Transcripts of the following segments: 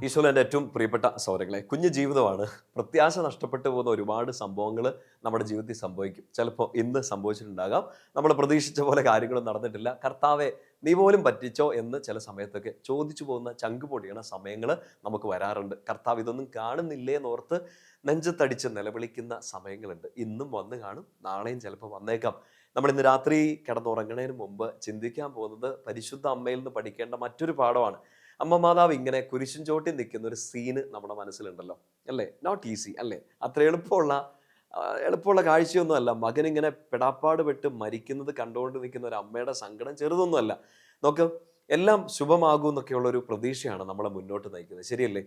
ഈശോയിൽ എൻ്റെ ഏറ്റവും പ്രിയപ്പെട്ട സഹോദരങ്ങളെ, കുഞ്ഞു ജീവിതമാണ്. പ്രത്യാശ നഷ്ടപ്പെട്ടു പോകുന്ന ഒരുപാട് സംഭവങ്ങൾ നമ്മുടെ ജീവിതത്തിൽ സംഭവിക്കും. ചിലപ്പോൾ ഇന്ന് സംഭവിച്ചിട്ടുണ്ടാകാം. നമ്മൾ പ്രതീക്ഷിച്ച പോലെ കാര്യങ്ങളൊന്നും നടന്നിട്ടില്ല. കർത്താവെ, നീ പോലും പറ്റിച്ചോ എന്ന് ചില സമയത്തൊക്കെ ചോദിച്ചു പോകുന്ന ചങ്ക് പൊടിയണ സമയങ്ങൾ നമുക്ക് വരാറുണ്ട്. കർത്താവ് ഇതൊന്നും കാണുന്നില്ലേ എന്നോർത്ത് നെഞ്ചത്തടിച്ച് നിലവിളിക്കുന്ന സമയങ്ങളുണ്ട്. ഇന്നും വന്ന് കാണും, നാളെയും ചിലപ്പോൾ വന്നേക്കാം. നമ്മൾ ഇന്ന് രാത്രി കിടന്നുറങ്ങുന്നതിന് മുമ്പ് ചിന്തിക്കാൻ പോകുന്നത് പരിശുദ്ധ അമ്മയിൽ നിന്ന് പഠിക്കേണ്ട മറ്റൊരു പാഠമാണ്. അമ്മ മാതാവ് ഇങ്ങനെ കുരിശും ചോട്ടിൽ നിൽക്കുന്ന ഒരു സീന് നമ്മുടെ മനസ്സിലുണ്ടല്ലോ, അല്ലേ? നോട്ട് ഈസി അല്ലേ? അത്ര എളുപ്പമുള്ള കാഴ്ചയൊന്നും അല്ല. മകൻ ഇങ്ങനെ പെടാപ്പാട് പെട്ട് മരിക്കുന്നത് കണ്ടുകൊണ്ട് നിൽക്കുന്ന ഒരു അമ്മയുടെ സങ്കടം ചെറുതൊന്നുമല്ല. നോക്ക്, എല്ലാം ശുഭമാകൂ എന്നൊക്കെയുള്ള ഒരു പ്രതീക്ഷയാണ് നമ്മളെ മുന്നോട്ട് നയിക്കുന്നത്, ശരിയല്ലേ?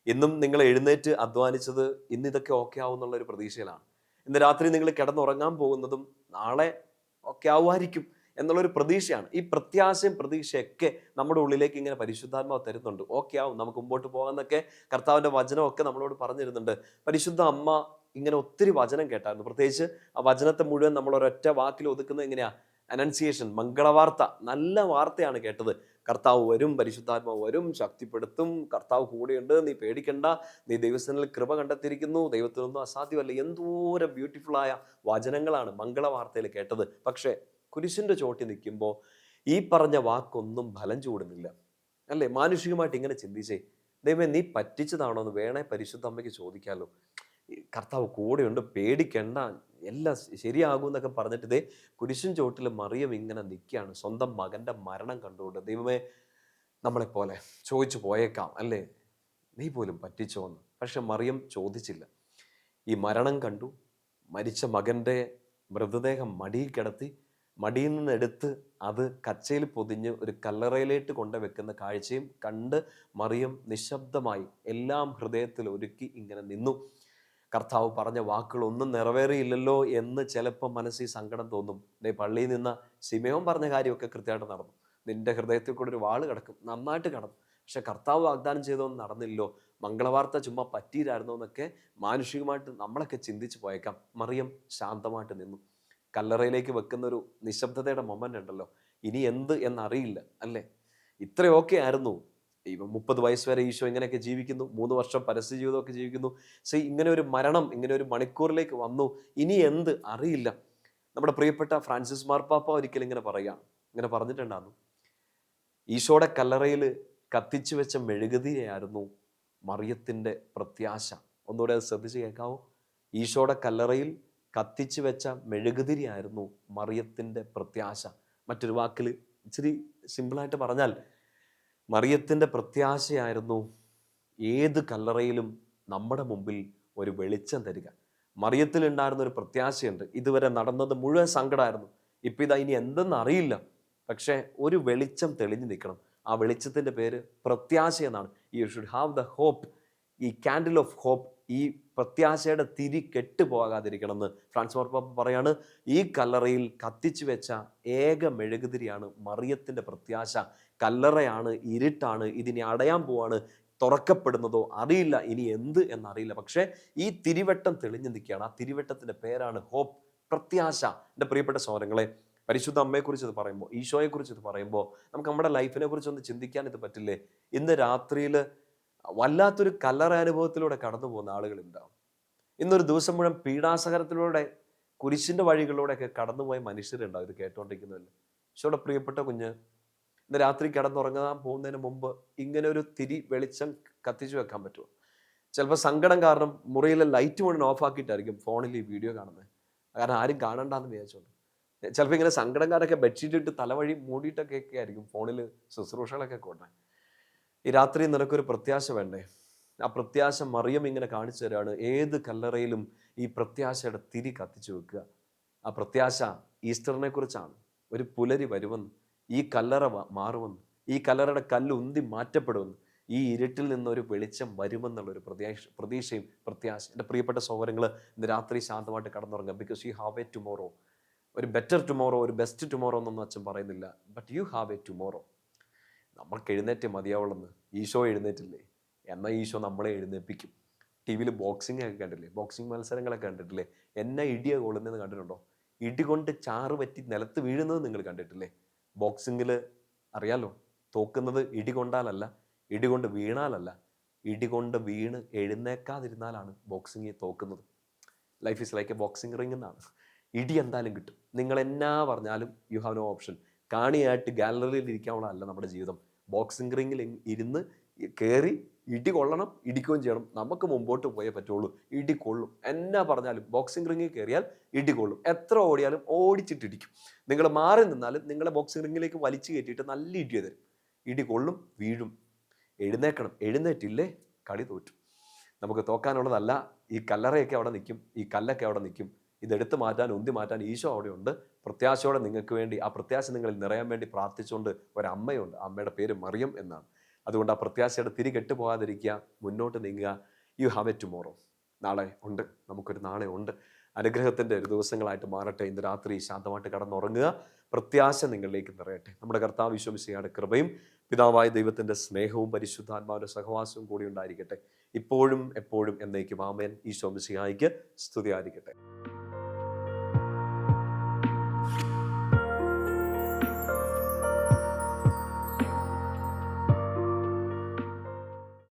ഇന്നും നിങ്ങൾ എഴുന്നേറ്റ് അധ്വാനിച്ചത് ഇന്ന് ഇതൊക്കെ ഓക്കെ ആവും എന്നുള്ള ഒരു പ്രതീക്ഷയിലാണ്. ഇന്ന് രാത്രി നിങ്ങൾ കിടന്നുറങ്ങാൻ പോകുന്നതും നാളെ ഓക്കെ ആവുമായിരിക്കും എന്നുള്ളൊരു പ്രതീക്ഷയാണ്. ഈ പ്രത്യാശയും പ്രതീക്ഷയൊക്കെ നമ്മുടെ ഉള്ളിലേക്ക് ഇങ്ങനെ പരിശുദ്ധാത്മാവ് തരുന്നുണ്ട്. ഓക്കെ ആവും, നമുക്ക് മുമ്പോട്ട് പോകാമെന്നൊക്കെ കർത്താവിൻ്റെ വചനമൊക്കെ നമ്മളോട് പറഞ്ഞിരുന്നുണ്ട്. പരിശുദ്ധ അമ്മ ഇങ്ങനെ ഒത്തിരി വചനം കേട്ടായിരുന്നു. പ്രത്യേകിച്ച് ആ വചനത്തെ മുഴുവൻ നമ്മൾ ഒരൊറ്റ വാക്കിൽ ഒതുക്കുന്നത് എങ്ങനെയാ? അനൗൺസിയേഷൻ, മംഗളവാർത്ത. നല്ല വാർത്തയാണ് കേട്ടത്. കർത്താവ് വരും, പരിശുദ്ധാത്മാവ് വരും, ശക്തിപ്പെടുത്തും, കർത്താവ് കൂടെയുണ്ട്, നീ പേടിക്കണ്ട, നീ ദൈവസ്ഥനിൽ കൃപ കണ്ടെത്തിയിരിക്കുന്നു, ദൈവത്തിനൊന്നും അസാധ്യമല്ല. എന്തോരം ബ്യൂട്ടിഫുള്ളായ വചനങ്ങളാണ് മംഗളവാർത്തയിൽ കേട്ടത്. പക്ഷേ കുരിശിൻ്റെ ചോട്ടി നിൽക്കുമ്പോൾ ഈ പറഞ്ഞ വാക്കൊന്നും ഫലം ചൂടുന്നില്ല, അല്ലേ? മാനുഷികമായിട്ട് ഇങ്ങനെ ചിന്തിച്ചേ, ദൈവമേ നീ പറ്റിച്ചതാണോ എന്ന് വേണേ പരിശുദ്ധ അമ്മയ്ക്ക് ചോദിക്കാമല്ലോ. കർത്താവ് കൂടെയുണ്ട്, പേടിക്കണ്ട, എല്ലാം ശരിയാകും എന്നൊക്കെ പറഞ്ഞിട്ട് ഇതേ കുരിശും ചോട്ടിൽ മറിയം ഇങ്ങനെ നിൽക്കുകയാണ്, സ്വന്തം മകൻ്റെ മരണം കണ്ടുകൊണ്ട്. ദൈവമേ, നമ്മളെപ്പോലെ ചോദിച്ചു പോയേക്കാം, അല്ലേ? നീ പോലും പറ്റിച്ചോ എന്ന്. പക്ഷെ മറിയം ചോദിച്ചില്ല. ഈ മരണം കണ്ടു, മരിച്ച മകൻ്റെ മൃതദേഹം മടിയിൽ കിടത്തി, മടിയിൽ നിന്ന് എടുത്ത് അത് കച്ചയിൽ പൊതിഞ്ഞ് ഒരു കല്ലറയിലേക്ക് കൊണ്ടുവെക്കുന്ന കാഴ്ചയും കണ്ട് മറിയം നിശബ്ദമായി എല്ലാം ഹൃദയത്തിൽ ഒരുക്കി ഇങ്ങനെ നിന്നു. കർത്താവ് പറഞ്ഞ വാക്കുകളൊന്നും നിറവേറിയില്ലല്ലോ എന്ന് ചിലപ്പോൾ മനസ്സിൽ സങ്കടം തോന്നും. പള്ളിയിൽ നിന്ന് ശിമയോൻ പറഞ്ഞ കാര്യമൊക്കെ കൃത്യമായിട്ട് നടന്നു. നിന്റെ ഹൃദയത്തിൽ കൂടെ ഒരു വാള് കിടക്കും, നന്നായിട്ട് കിടന്നു. പക്ഷെ കർത്താവ് വാഗ്ദാനം ചെയ്തൊന്നും നടന്നില്ലോ, മംഗളവാർത്ത ചുമ്മാ പറ്റിയില്ലായിരുന്നോ എന്നൊക്കെ മാനുഷികമായിട്ട് നമ്മളൊക്കെ ചിന്തിച്ച് പോയേക്കാം. മറിയം ശാന്തമായിട്ട് നിന്നു. കല്ലറയിലേക്ക് വെക്കുന്ന ഒരു നിശബ്ദതയുടെ മൊമെന്റ് ഉണ്ടല്ലോ, ഇനി എന്ത് എന്നറിയില്ല, അല്ലേ? ഇത്രയൊക്കെ ആയിരുന്നു. ഇവ 30 വയസ്സ് വരെ ഈശോ ഇങ്ങനെയൊക്കെ ജീവിക്കുന്നു, 3 വർഷം പരസ്യ ജീവിതമൊക്കെ ജീവിക്കുന്നു. ഇങ്ങനെ ഒരു മരണം ഇങ്ങനെ ഒരു മണിക്കൂറിലേക്ക് വന്നു, ഇനി എന്ത് അറിയില്ല. നമ്മുടെ പ്രിയപ്പെട്ട ഫ്രാൻസിസ് മാർപ്പാപ്പ ഒരിക്കലും ഇങ്ങനെ പറയുകയാണ്, ഇങ്ങനെ പറഞ്ഞിട്ടുണ്ടായിരുന്നു, ഈശോയുടെ കല്ലറയിൽ കത്തിച്ചു വെച്ച മെഴുകുതിരിയായിരുന്നു മറിയത്തിൻ്റെ പ്രത്യാശ. ഒന്നുകൂടെ അത് ശ്രദ്ധിച്ച് കേൾക്കാവോ? ഈശോയുടെ കല്ലറയിൽ കത്തിച്ചു വെച്ച മെഴുകുതിരിയായിരുന്നു മറിയത്തിൻ്റെ പ്രത്യാശ. മറ്റൊരു വാക്കിൽ ഇച്ചിരി സിമ്പിളായിട്ട് പറഞ്ഞാൽ, മറിയത്തിൻ്റെ പ്രത്യാശയായിരുന്നു ഏത് കല്ലറയിലും നമ്മുടെ മുമ്പിൽ ഒരു വെളിച്ചം തരിക. മറിയത്തിൽ ഉണ്ടായിരുന്ന ഒരു പ്രത്യാശയുണ്ട്. ഇതുവരെ നടന്നത് മുഴുവൻ സങ്കടമായിരുന്നു, ഇപ്പം ഇതാ ഇനി എന്തെന്ന് അറിയില്ല, പക്ഷേ ഒരു വെളിച്ചം തെളിഞ്ഞു നിൽക്കണം. ആ വെളിച്ചത്തിൻ്റെ പേര് പ്രത്യാശ എന്നാണ്. You should have the hope. ഈ കാൻഡിൽ ഓഫ് ഹോപ്പ്, ഈ പ്രത്യാശയുടെ തിരി കെട്ടുപോകാതിരിക്കണം എന്ന് ഫ്രാൻസ് മാർപ്പാപ്പ പറയാണ്. ഈ കല്ലറയിൽ കത്തിച്ചു വെച്ച ഏക മെഴുകുതിരിയാണ് മറിയത്തിൻ്റെ പ്രത്യാശ. കല്ലറയാണ്, ഇരുട്ടാണ്, ഇതിനി അടയാൻ പോവാണ്, തുറക്കപ്പെടുന്നതോ അറിയില്ല, ഇനി എന്ത് എന്നറിയില്ല. പക്ഷേ ഈ തിരിവട്ടം തെളിഞ്ഞു നിൽക്കുകയാണ്. ആ തിരിവട്ടത്തിൻ്റെ പേരാണ് ഹോപ്പ്, പ്രത്യാശ. എൻ്റെ പ്രിയപ്പെട്ട സഹോദരങ്ങളെ, പരിശുദ്ധ അമ്മയെക്കുറിച്ച് ഇത് പറയുമ്പോൾ, ഈശോയെക്കുറിച്ച് ഇത് പറയുമ്പോൾ നമുക്ക് നമ്മുടെ ലൈഫിനെ കുറിച്ച് ഒന്ന് ചിന്തിക്കാൻ ഇത് പറ്റില്ലേ? ഇന്ന് രാത്രിയിൽ വല്ലാത്തൊരു കല്ലറ അനുഭവത്തിലൂടെ കടന്നു പോകുന്ന ആളുകളുണ്ടാവും. ഇന്നൊരു ദിവസം മുഴുവൻ പീഡാസഹനത്തിലൂടെ കുരിശിൻ്റെ വഴികളിലൂടെയൊക്കെ കടന്നുപോയ മനുഷ്യരുണ്ടാവും ഇത് കേട്ടോണ്ടിരിക്കുന്നതിൽ. ഈശോയുടെ പ്രിയപ്പെട്ട കുഞ്ഞ്, ഇന്ന് രാത്രി കിടന്നുറങ്ങാൻ പോകുന്നതിന് മുമ്പ് ഇങ്ങനെ ഒരു തിരി വെളിച്ചം കത്തിച്ചു വെക്കാൻ പറ്റുമോ? ചിലപ്പോൾ സങ്കടം കാരണം മുറിയിലെ ലൈറ്റ് മുഴുവൻ ഓഫ് ആക്കിയിട്ടായിരിക്കും ഫോണിൽ ഈ വീഡിയോ കാണുന്നത്, കാരണം ആരും കാണണ്ടെന്ന് വിചാരിച്ചോണ്ട്. ചിലപ്പോൾ ഇങ്ങനെ സങ്കടംകാരൊക്കെ ബെഡ്ഷീറ്റ് ഇട്ട് തലവഴി മൂടിയിട്ടൊക്കെ ആയിരിക്കും ഫോണിൽ ശുശ്രൂഷകളൊക്കെ കൊണ്ടുവരുന്നത്. ഈ രാത്രി നിനക്കൊരു പ്രത്യാശ വേണ്ടേ? ആ പ്രത്യാശ മറിയം ഇങ്ങനെ കാണിച്ചു തരാണ്. ഏത് കല്ലറയിലും ഈ പ്രത്യാശയുടെ തിരി കത്തിച്ചു വെക്കുക. ആ പ്രത്യാശ ഈസ്റ്ററിനെ കുറിച്ചാണ്. ഒരു പുലരി വരുമെന്ന്, ഈ കല്ലറ മാറുമെന്ന്, ഈ കല്ലറയുടെ കല്ല് ഉന്തി മാറ്റപ്പെടുമെന്ന്, ഈ ഇരുട്ടിൽ നിന്നൊരു വെളിച്ചം വരുമെന്നുള്ളൊരു പ്രതീക്ഷയും പ്രത്യാശ. എൻ്റെ പ്രിയപ്പെട്ട സഹോദരങ്ങൾ, ഇന്ന് രാത്രി ശാന്തമായിട്ട് കടന്നുറങ്ങുക. Because you have a tomorrow. ഒരു ബെറ്റർ ടുമോറോ, ഒരു ബെസ്റ്റ് ടുമോറോ എന്നൊന്നും അച്ഛൻ പറയുന്നില്ല, but you have a tomorrow. നമ്മൾക്ക് എഴുന്നേറ്റ് മതിയാവുള്ളെന്ന്. ഈശോ എഴുന്നേറ്റില്ലേ? എന്നാൽ ഈശോ നമ്മളെ എഴുന്നേൽപ്പിക്കും. ടി വിയിൽ ബോക്സിംഗ് ഒക്കെ കണ്ടില്ലേ? ബോക്സിംഗ് മത്സരങ്ങളൊക്കെ കണ്ടിട്ടില്ലേ? എന്നെ ഇടിയ കൊള്ളുന്നതെന്ന് കണ്ടിട്ടുണ്ടോ? ഇടി കൊണ്ട് ചാറ് പറ്റി നിലത്ത് വീഴുന്നത് നിങ്ങൾ കണ്ടിട്ടില്ലേ? ബോക്സിങ്ങിൽ അറിയാലോ, തോക്കുന്നത് ഇടി കൊണ്ടാലല്ല, ഇടി കൊണ്ട് വീണാലല്ല, ഇടികൊണ്ട് വീണ് എഴുന്നേക്കാതിരുന്നാലാണ് ബോക്സിങ് തോക്കുന്നത്. Life is like a boxing ring എന്നാണ്. ഇടി എന്തായാലും കിട്ടും. നിങ്ങൾ എന്നാ പറഞ്ഞാലും യു ഹാവ് നോ ഓപ്ഷൻ. കാണിയായിട്ട് ഗാലറിയിൽ ഇരിക്കാനുള്ളതല്ല നമ്മുടെ ജീവിതം. ബോക്സിംഗ് റിംഗിൽ ഇരുന്ന് കയറി ഇടി കൊള്ളണം, ഇടിക്കുകയും ചെയ്യണം. നമുക്ക് മുമ്പോട്ട് പോയേ പറ്റുള്ളൂ. ഇടി കൊള്ളും. എന്നാ പറഞ്ഞാലും ബോക്സിംഗ് റിംഗിൽ കയറിയാൽ ഇടി കൊള്ളും. എത്ര ഓടിയാലും ഓടിച്ചിട്ടിടിക്കും. നിങ്ങൾ മാറി നിന്നാലും നിങ്ങളെ ബോക്സിംഗ് റിംഗിലേക്ക് വലിച്ചു കയറ്റിയിട്ട് നല്ല ഇടി തരും. ഇടി കൊള്ളും, വീഴും. എഴുന്നേക്കണം. എഴുന്നേറ്റില്ലേ കളി തോറ്റു. നമുക്ക് തോക്കാനുള്ളതല്ല. ഈ കല്ലറയൊക്കെ അവിടെ നിൽക്കും, ഈ കല്ലൊക്കെ അവിടെ നിൽക്കും. ഇതെടുത്ത് മാറ്റാൻ, ഉന്തി മാറ്റാൻ ഈശോ അവിടെയുണ്ട്. പ്രത്യാശയോടെ നിങ്ങൾക്ക് വേണ്ടി, ആ പ്രത്യാശ നിങ്ങളിൽ നിറയാൻ വേണ്ടി പ്രാർത്ഥിച്ചുകൊണ്ട് ഒരമ്മയുണ്ട്. അമ്മയുടെ പേര് മറിയം എന്നാണ്. അതുകൊണ്ട് ആ പ്രത്യാശയുടെ തിരി കെട്ടുപോകാതിരിക്കുക, മുന്നോട്ട് നീങ്ങുക. U have a tomorrow. നാളെ ഉണ്ട്, നമുക്കൊരു നാളെ ഉണ്ട്. അനുഗ്രഹത്തിൻ്റെ ഒരു ദിവസങ്ങളായിട്ട് മാറട്ടെ. ഇന്ന് രാത്രി ശാന്തമായിട്ട് കടന്നുറങ്ങുക. പ്രത്യാശ നിങ്ങളിലേക്ക് നിറയട്ടെ. നമ്മുടെ കർത്താവ് ഈശോ മിശിഹായുടെ കൃപയും പിതാവായ ദൈവത്തിൻ്റെ സ്നേഹവും പരിശുദ്ധാത്മാവിൻ്റെ സഹവാസവും കൂടി ഉണ്ടായിരിക്കട്ടെ, ഇപ്പോഴും എപ്പോഴും എന്നേക്കും. ആമേൻ. ഈശോ മിശിഹായ്ക്ക് സ്തുതിയായിരിക്കട്ടെ.